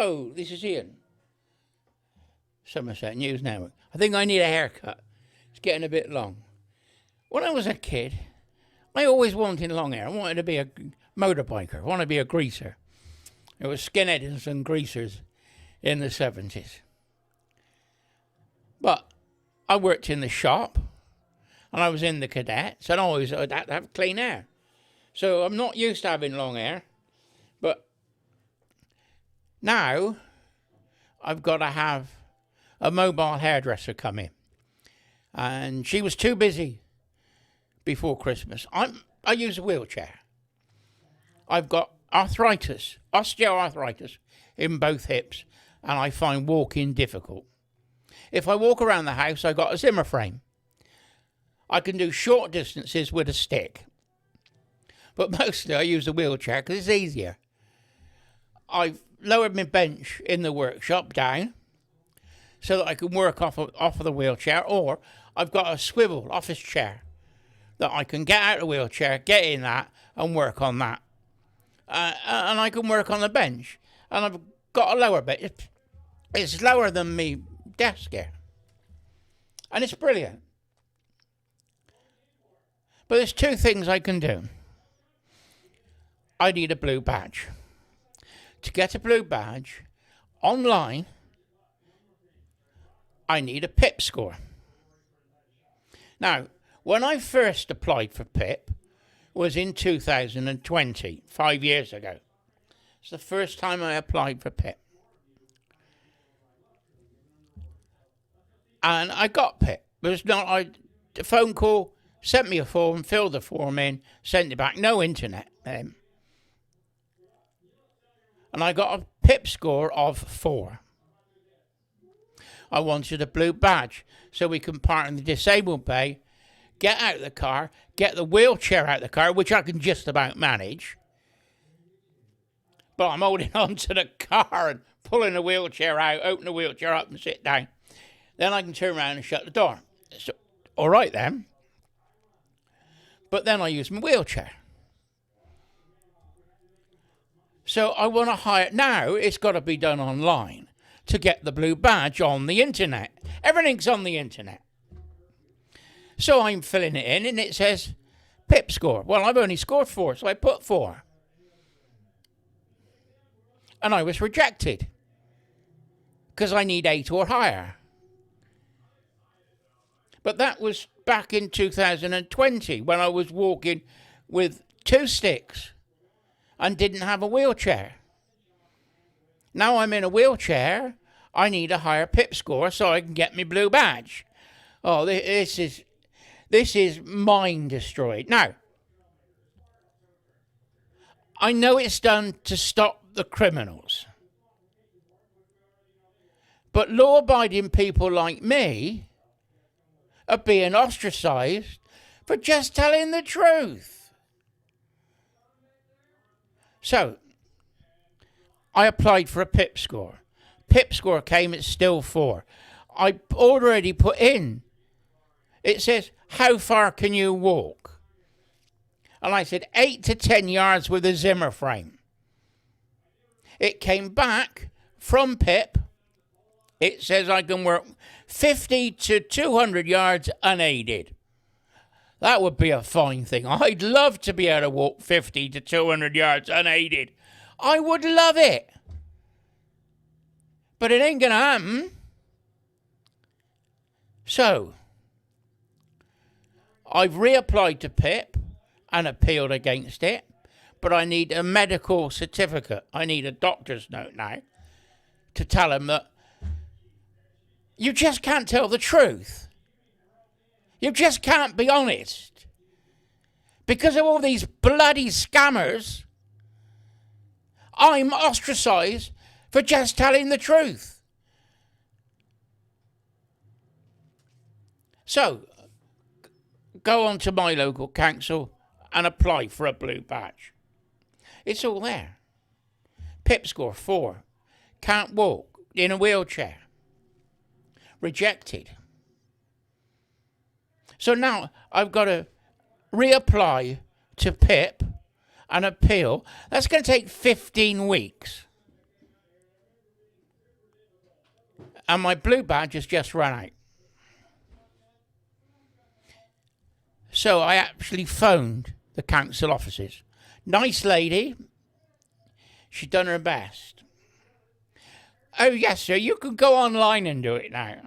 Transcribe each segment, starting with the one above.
Hello, this is Ian. Somerset News Network. I think I need a haircut. It's getting a bit long. When I was a kid, I always wanted long hair. I wanted to be a motorbiker. I wanted to be a greaser. There was skinheads and greasers in the 70s. But I worked in the shop, and I was in the cadets, and I always had to have clean hair. So I'm not used to having long hair, but now I've got to have a mobile hairdresser come in. And she was too busy before Christmas. I use a wheelchair. I've got osteoarthritis in both hips, and I find walking difficult. If I walk around the house, I've got a Zimmer frame. I can do short distances with a stick. But mostly I use a wheelchair because it's easier. I've lowered my bench in the workshop down so that I can work off of the wheelchair, or I've got a swivel office chair that I can get out of the wheelchair, get in that, and work on that. And I can work on the bench. And I've got a lower bit. It's lower than me desk here. And it's brilliant. But there's two things I can do. I need a blue badge. To get a blue badge online, I need a PIP score. Now, when I first applied for PIP was in 2020, 5 years ago. It's the first time I applied for PIP. And I got PIP. A phone call, sent me a form, filled the form in, sent it back. No internet. And I got a PIP score of 4. I wanted a blue badge so we can park in the disabled bay, get out of the car, get the wheelchair out of the car, which I can just about manage. But I'm holding on to the car and pulling the wheelchair out, open the wheelchair up and sit down. Then I can turn around and shut the door. So, all right then. But then I use my wheelchair. So I want to hire. Now it's got to be done online to get the blue badge on the internet. Everything's on the internet. So I'm filling it in and it says PIP score. Well, I've only scored 4, so I put 4. And I was rejected because I need 8 or higher. But that was back in 2020 when I was walking with 2 sticks and didn't have a wheelchair. Now I'm in a wheelchair, I need a higher PIP score so I can get my blue badge. Oh, this is mind destroyed. Now, I know it's done to stop the criminals. But law-abiding people like me are being ostracized for just telling the truth. So, I applied for a PIP score. PIP score came, it's still 4. I already put in, it says, how far can you walk? And I said, 8 to 10 yards with a Zimmer frame. It came back from PIP. It says I can work 50 to 200 yards unaided. That would be a fine thing. I'd love to be able to walk 50 to 200 yards unaided. I would love it. But it ain't going to happen. So, I've reapplied to PIP and appealed against it. But I need a medical certificate. I need a doctor's note now to tell them that you just can't tell the truth. You just can't be honest. Because of all these bloody scammers, I'm ostracized for just telling the truth. So, go on to my local council and apply for a blue badge. It's all there. PIP score 4. Can't walk. In a wheelchair. Rejected. So now I've got to reapply to PIP and appeal. That's going to take 15 weeks. and my blue badge has just run out. So I actually phoned the council offices. Nice lady. She's done her best. Oh, yes, sir, you can go online and do it now.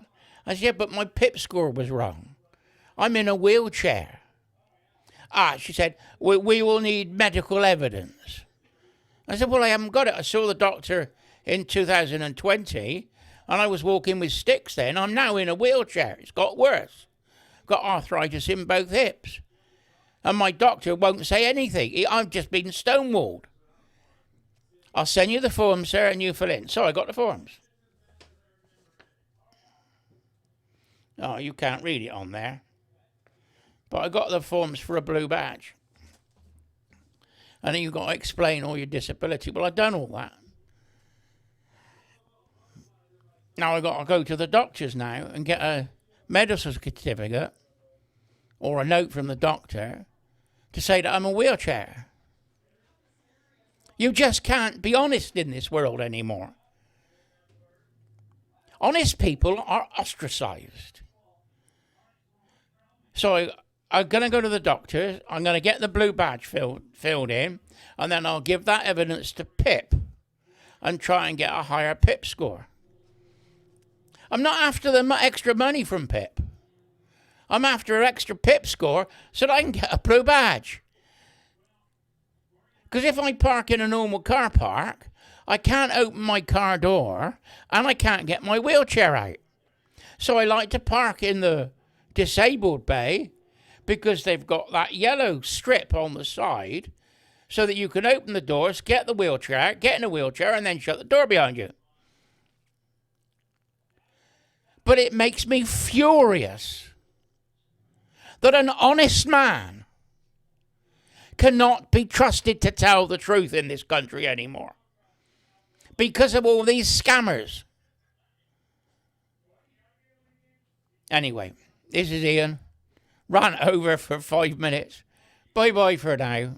I said, yeah, but my PIP score was wrong. I'm in a wheelchair. She said, we will need medical evidence. I said, well, I haven't got it. I saw the doctor in 2020, and I was walking with sticks then. I'm now in a wheelchair. It's got worse. Got arthritis in both hips. And my doctor won't say anything. I've just been stonewalled. I'll send you the forms, sir, and you fill in. So I got the forms. Oh, you can't read it on there. But I got the forms for a blue badge. And then you've got to explain all your disability. Well, I've done all that. Now I've got to go to the doctors now and get a medical certificate or a note from the doctor to say that I'm a wheelchair. You just can't be honest in this world anymore. Honest people are ostracized. So I'm going to go to the doctor. I'm going to get the blue badge filled in, and then I'll give that evidence to PIP and try and get a higher PIP score. I'm not after the extra money from PIP. I'm after an extra PIP score so that I can get a blue badge. Because if I park in a normal car park, I can't open my car door and I can't get my wheelchair out. So I like to park in the disabled bay because they've got that yellow strip on the side so that you can open the doors, get the wheelchair out, get in a wheelchair, and then shut the door behind you. But it makes me furious that an honest man cannot be trusted to tell the truth in this country anymore because of all these scammers. Anyway, this is Ian. Ran over for 5 minutes. Bye-bye for now.